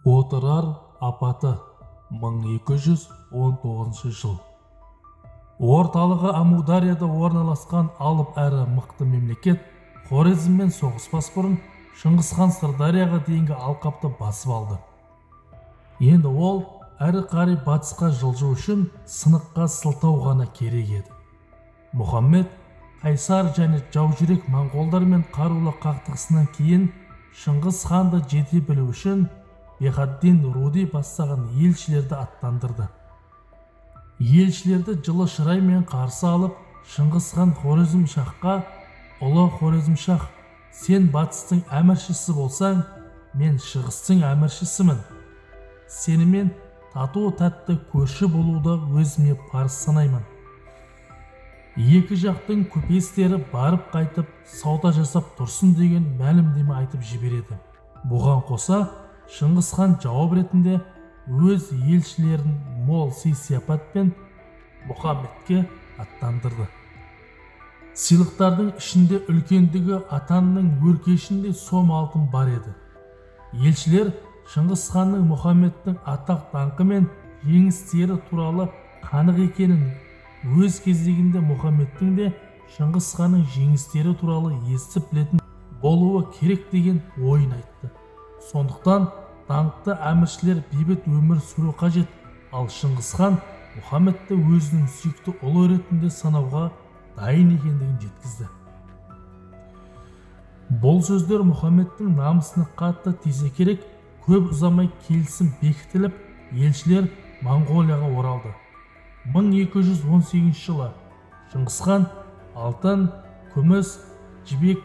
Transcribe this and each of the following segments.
Отырар апаты 1219 жыл. Орталығы Амударияда орналасқан алып әрі мықты мемлекет Хорезммен соғыспас бұрын Шыңғысхан Сырдарияға дейінгі алқапты басып алды. Енді ол әрі қарай батысқа жылжу үшін сыныққа сылтау ғана керек еді. Мұхаммед қайсар және жаужүрек моңғолдармен қарулы қақтығысынан кейін Шыңғыс ханды жете білу үшін Бехаддин Руди бастаған елшілерді аттандырды. Елшілерді жылы шыраймен қарсы алып, Шыңғыс хан Хорезм-Шахқа: "Ұлы Хорезм-Шах, сен батыстың әміршісі болсаң, мен шығыстың әміршісімін. Сенімен тату-тәтті көрші болуды өзіме парыз санаймын." Екі жақтың көпестері барып қайтып сауда жасап тұрсын деген мәлімдеме айтып жібереді. Бұған қоса Шыңғыс хан жауап ретінде өз елшілерін мол сый-сияпатпен Мұхаммедке аттандырды. Сыйлықтардың ішінде үлкендігі атанның өркешінде сом алтын бар еді. Елшілер Шыңғыс ханның Мұхаммедтің атақ даңқы мен жеңістері туралы қанық екенін, өз кезегінде Мұхаммедтің де Шыңғыс ханның жеңістері туралы естіп білетін болуы керек деген ойын айтты. Сондықтан даңқты әміршілер бейбіт өмір сүру қажет, ал Шыңғыс хан Мұхаммедті өзінің сүйікті ұлы ретінде санауға дайын екендігін жеткізді. Бұл сөздер Мұхаммедтің намысына қатты тисе керек. Көп ұзамай келісім бекітіліп, елшілер Моңғолияға оралды. 1218 жылы Шыңғыс хан алтын, күміс, жібек,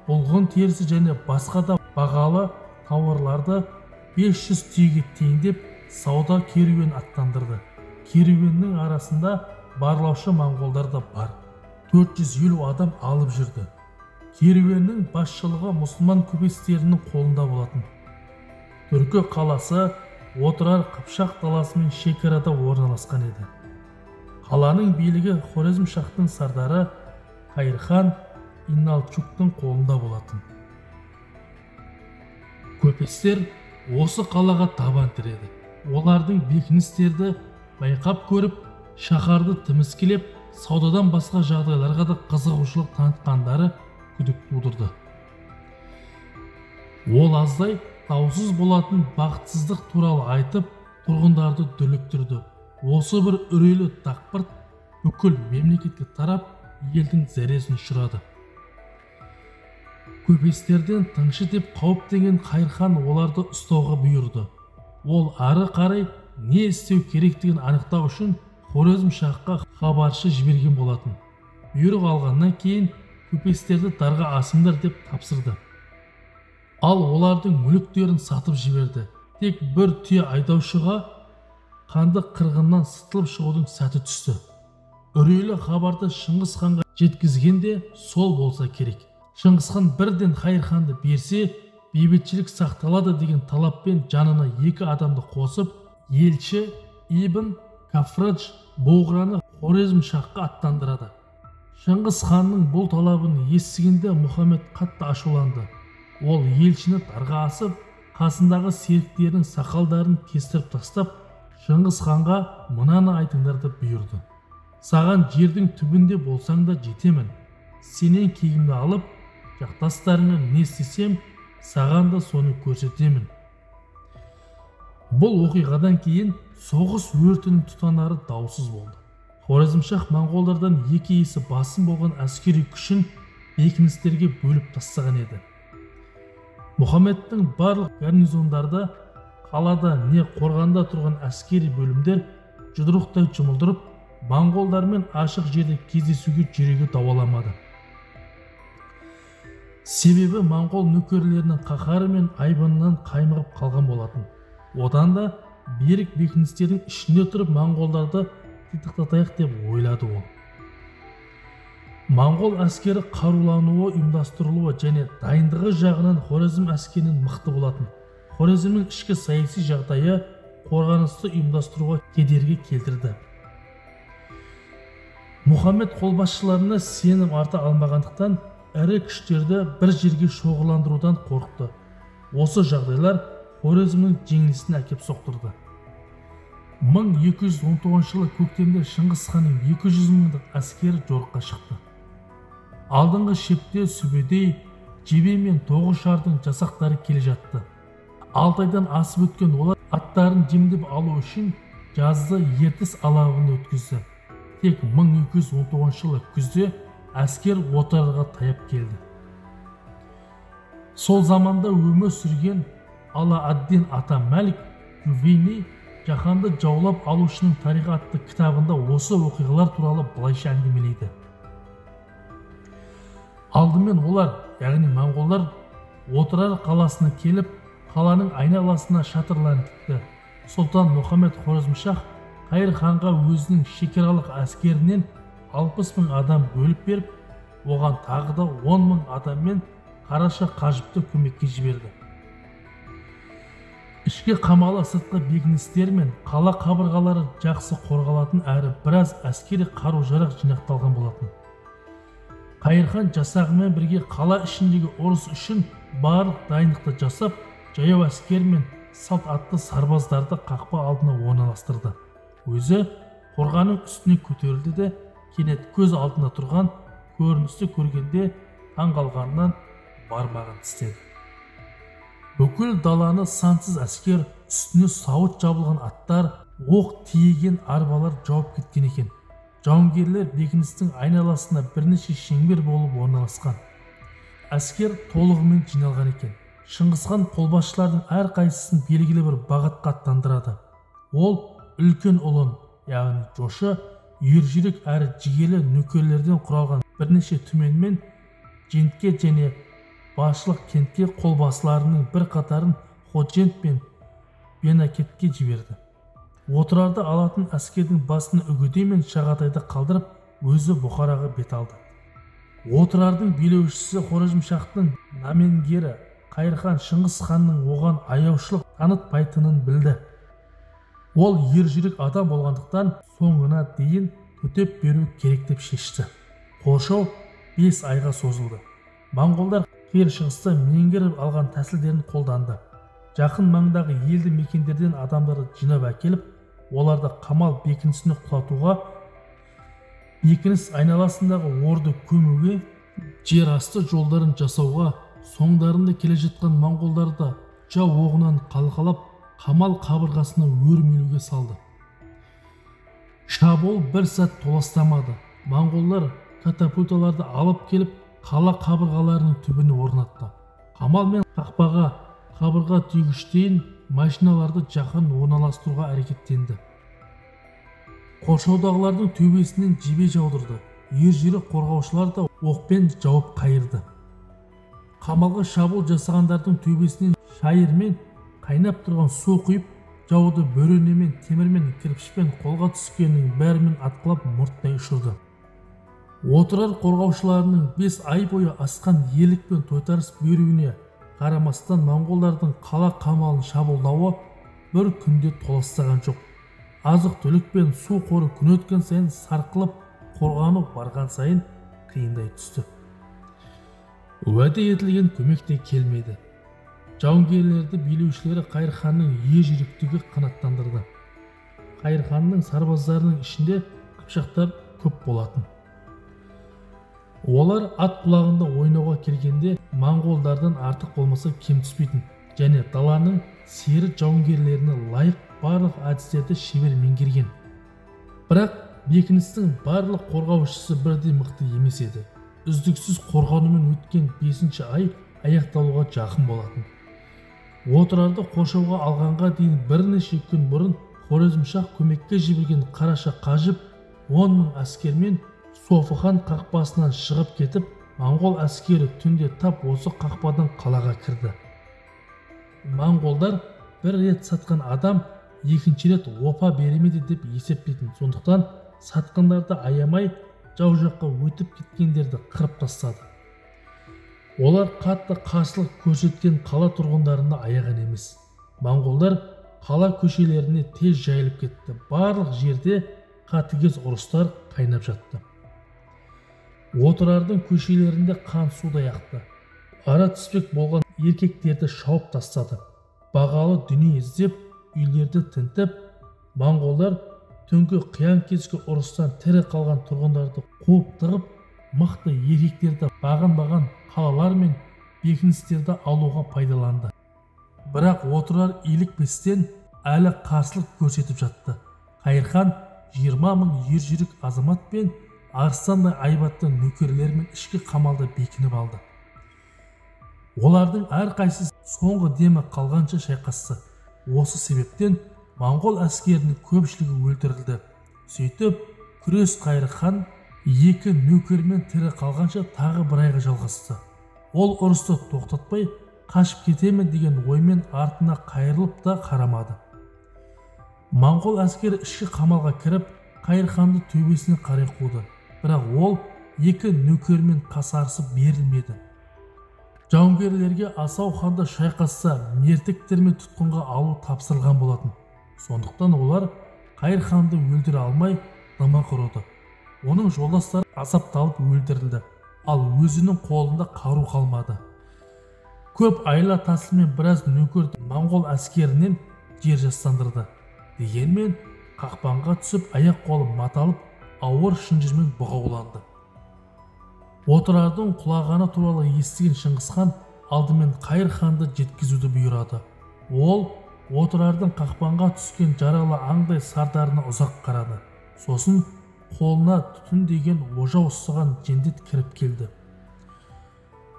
бұлғын терісі және басқа да бағалы тауарларды 500 түйеге теңдеп сауда керуен аттандырды. Керуеннің арасында барлаушы моңғолдар да бар. 450 адам алып жүрді. Керуеннің басшылығы мұсылман көпестерінің қолында болатын. Түркі қаласы Отырар Қыпшақ даласымен шекарада орналасқан еді. Қаланың билігі Хорезм-Шахтың сардары Қайырхан Иналчуктың қолында болатын. Көпестер осы қалаға табан тіреді. Олардың бекіністерді байқап көріп, шаһарды тіміскілеп, саудадан басқа жағдайларға да қызығушылық танытқандары күдік тудырды. Ол аздай даусыз болатын бақытсыздық туралы айтып, тұрғындарды дүрліктірді. Осы бір үрейлі дақпырт бүкіл мемлекетке тарап, елдің зәресін ұшырады. Көпестерден тыңшы деп қауіптенген Қайырхан оларды ұстауға бұйырды. Ол ары қарай не істеу керектігін анықтау үшін Хорезм-Шахқа хабаршы жіберген болатын. Бұйрық алғаннан кейін көпестерді дарға асыңдар деп тапсырды. Ал олардың мүліктерін сатып жіберді. Тек бір түйе айдаушыға қанды қырғыннан сытылып шығудың сәті түсті. Үрейлі хабарды Шыңғыс ханға жеткізгенде сол болса керек. Шыңғыс хан бірден Қайырханды берсе, бейбітшілік сақталады деген талаппен жанына 2 адамды қосып, елші Ибн Кафрадж Боғраны Хорезм-Шахқа аттандырады. Шыңғыс ханның бұл талабын естігенде Мұхаммед қатты ашуланды. Ол елшіні дарға асып, қасындағы серіктерінің сақалдарын кестіріп тастап, Шыңғыс ханға мынаны айтыңдарды бұйырды. Саған жердің түбінде болсаң да жетемін. Сенен кегімді алып, жақтастарыңа не істесем, саған да соны көрсетемін. Бұл оқиғадан кейін соғыс өртінің тұтанары даусыз болды. Хорезм-Шах моңғолдардан 2 есе басым болған әскери күшін бекіністерге бөліп тастаған еді. Мұхаммедтің барлық гарнизондарда, қалада не қорғанда тұрған әскери бөлімдер жұдырықтай жұмылдырып, моңғолдармен ашық жерде кездесуге жүрегі дауаламады. Себебі моңғол нөкерлерінің қаһары мен айбынынан қаймығып қалған болатын. Одан да берік бекіністердің ішінде тұрып моңғолдарды титықтатайық деп ойлады ол. Моңғол әскері қарулануы, ұйымдастырылуы және дайындығы жағынан Хорезм әскерінен мықты болатын. Хорезмнің ішкі саяси жағдайы қорғанысты ұйымдастыруға кедергі келтірді. Мұхаммед қолбасшыларына сенім арта алмағандықтан ірі күштерді бір жерге шоғырландырудан қорықты. Осы жағдайлар Хорезмнің жеңілісіне әкеп соқтырды. 1219 жылы көктемде Шыңғыс ханның 200 мыңдық әскері жорыққа шықты. Алдыңғы шепте Сүбедей, Жебе мен Тоғышардың жасақтары келе жатты. 6 айдан асып өткен олар аттарын жемдеп алу үшін жазды ертіс алабында өткізді. Тек 1219 жылы күзде әскер Отырарға таяп келді. Сол заманда өмір сүрген Ала-ад-Дин ата Мәлік Ювейни жаһанды жаулап алушының тарихы атты кітабында осы оқиғалар туралы былайша әңгімелейді. Алдымен олар, яғни моңғолдар, Отырар қаласына келіп, қаланың айналасына шатырларын тікті. Сұлтан Мұхаммед Хорезмшах Қайыр ханға өзінің шекаралық әскерінен 60 мың адам бөліп беріп, оған тағы да 10 мың адаммен Қараша Қажыпты көмекке жіберді. Ішке қамалы сыртқы бекіністер мен қала қабырғалары жақсы қорғалатын әрі біраз әскери қару-жарақ жинақталған болатын. Қайыр хан жасағымен бірге қала ішіндегі ұрыс үшін барлық дайындықты жасап, жаяу әскер мен салт атты сарбаздарды қақпа алдына орналастырды. Өзі қорғанның үстіне көтерілді де, кенет көз алдында тұрған көріністі көргенде таңғалғаннан бармағын тістеді. Бүкіл даланы сансыз әскер, үстіне сауыт жабылған аттар, оқ тиеген арбалар жауып кеткен екен. Жауынгерлер бекіністің айналасына бірнеше шеңбер болып орналасқан. Әскер толығымен жиналған екен. Шыңғыс хан қолбасшылардың әрқайсысын белгілі бір бағытқа аттандырады. Ол үлкен ұлын, яғни жошы, ержүрек әрі жігерлі нөкерлерден құралған бірнеше түменмен Жентке және басшылық кентке қолбасыларының бір қатарын Ходжент пен Бенакетке жіберді. Отырарды алатын әскердің басын Үгедей мен Шағатайды қалдырып, өзі Бұхараға бет алды. Отырардың билеушісі Хорезмшахтың наменгері Қайыр хан Шыңғыс ханның оған аяушылық танытпайтынын білді. Ол ержүрек адам болғандықтан соңына дейін төтеп беру керек деп шешті. Қоршау 5 айға созылды. Моңғолдар қиыр шығыста меңгеріп алған тәсілдерін қолданды. Жақын маңдағы елді мекендерден адамдарды жинап әкеліп, оларды қамал бекінісіне құлатуға, бекініс айналасындағы орды көмуге, жер асты жолдарын жасауға, соңдарында келе жатқан моңғолдарды жау оғынан қалқалап, қамал қабырғасына өрмелеуге салды. Шабуыл бір сәт толастамады. Моңғолдар катапульталарды алып келіп, қала қабырғаларының түбіне орнатты. Қамал мен қақпаға, қабырға түйгіштейін машиналарды жақын орналастыруға әрекеттенді. Қоршаудағылардың төбесінен жебе жаудырды. Ержүрек қорғаушылар да оқпен жауып қайырды. Қамалға шабуыл жасағандардың төбесінен шайырмен қайнап тұрған су құйып, жауды бөренемен, темірмен, кірпішпен қолға түскеннің бәрімен атқылап мұрттай ұшырды. Отырар қорғаушыларының 5 ай бойы асқан ерлік пен тойтарыс беруіне қарамастан моңғолдардың қала қамалын шабуылдауы бір күнде толастаған жоқ. Азық-түлік пен су қоры күн өткен сайын сарқылып, қорғану барған сайын қиындай түсті. Уәде етілген көмек те келмеді. Жауынгерлерді билеушілері Қайыр ханның ержүректігі қанаттандырды. Қайыр ханның сарбаздарының ішінде қыпшақтар көп болатын. Олар ат құлағында ойнауға келгенде моңғолдардан артық болмаса кем түспейтін және даланың сері жауынгерлеріне лайық барлық әдістерді шебер меңгерген. Бірақ бекіністің барлық қорғаушысы бірдей мықты емес еді. Үздіксіз қорғанумен өткен 5-ші ай аяқталуға жақын болатын. Отырарды қоршауға алғанға дейін бірнеше күн бұрын Хорезмшах көмекке жіберген Қараша Қажып 10 мың әскермен Софы хан қақпасынан шығып кетіп, моңғол әскері түнде тап осы қақпадан қалаға кірді. Моңғолдар бір рет сатқан адам екінші рет опа беремеді деп есептейтін. Сондықтан сатқындарды аямай жау жаққа өтіп кеткендерді қырып тастады. Олар қатты қарсылық көрсеткен қала тұрғындарына аяған емес. Моңғолдар қала көшелеріне тез жайылып кетті. Барлық жерде қатыгез ұрыстар қайнап жатты. Отырардың көшелерінде қан судай ақты. Ара түспек болған еркектерді шауып тастады. бағалы дүние іздеп үйлерді тінтіп, моңғолдар түнгі қиян кешкі ұрыстан тірі қалған тұрғындарды қуып тығып, мықты еркектерді бағынбаған қалалар мен бекіністерді алуға пайдаланды. Бірақ отырар илікпестен әлі қарсылық көрсетіп жатты. Қайырхан 20 000 ержүрек азамат пен арыстандай айбатты нөкерлерімен ішкі қамалда бекініп алды. Олардың әрқайсысы соңғы демі қалғанша шайқасты. Осы себептен моңғол әскерінің көпшілігі өлтірілді. Сөйтіп, күрес Қайырхан екі нөкермен тірі қалғанша тағы бір айға жалғасты. Ол ұрысты тоқтатпай, қашып кетемін деген оймен артына қайырылып та қарамады. Моңғол әскері ішкі қамалға кіріп, Қайырханды төбесіне қарай қуды. Бірақ ол екі нөкермен қасарысып берілмеді. Жауынгерлерге Асау ханды шайқасса мертіктермен тұтқынға алу тапсырылған болатын. Сондықтан олар Қайырханды өлтіре алмай дымы құрыды. Оның жолдастары азапталып өлтірілді, ал өзінің қолында қару қалмады. Көп айла тасылмен біраз нөкерді моңғол әскерінен жер жастандырды. Дегенмен қақпанға түсіп, аяқ қолы маталып, ауыр шынжырмен бұғауланды. Отырардың құлағаны туралы естіген Шыңғысхан алдымен Қайырханды жеткізуді бұйырады. Ол отырардың қақпанға түскен жаралы аңдай сардарына ұзақ қарады. Сосын қолына түтін деген ожа ұстаған жендет кіріп келді.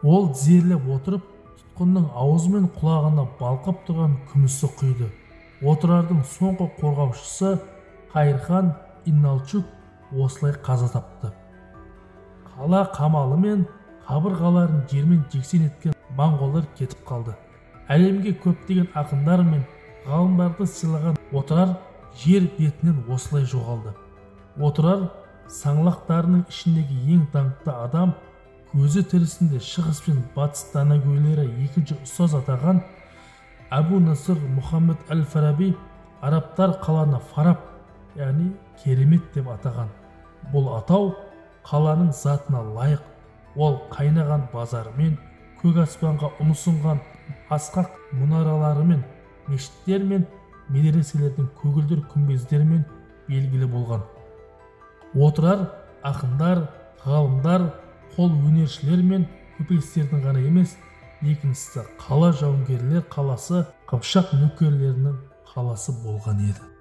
Ол тізерлеп отырып, тұтқынның аузы мен құлағына балқып тұрған күмісті құйды. Отырардың соңғы қорғаушысы Қайырхан Инналчук осылай қаза тапты. Қала қамалы мен қабырғаларын жермен жексен еткен моңғолдар кетіп қалды. Әлемге көптеген ақындар мен ғалымдарды сыйлаған отырар жер бетінен осылай жоғалды. Отырар саңлақтарының ішіндегі ең даңқты адам, көзі тірісінде шығыс пен батыс данагөйлері екінші ұстаз атаған Әбу Насыр Мұхаммед әл-Фараби арабтар қаланы Фараб, яғни керемет деп атаған. Бұл атау қаланың затына лайық. Ол қайнаған базарымен, көк аспанға ұмсынған асқақ мұнараларымен, мешіттер мен медреселердің көгілдір күмбездерімен белгілі болған. Отырар ақындар, ғалымдар, қол өнершілер мен көпестердің ғана емес, екіншісі қала жауынгерлер қаласы, қыпшақ нөкерлерінің қаласы болған еді.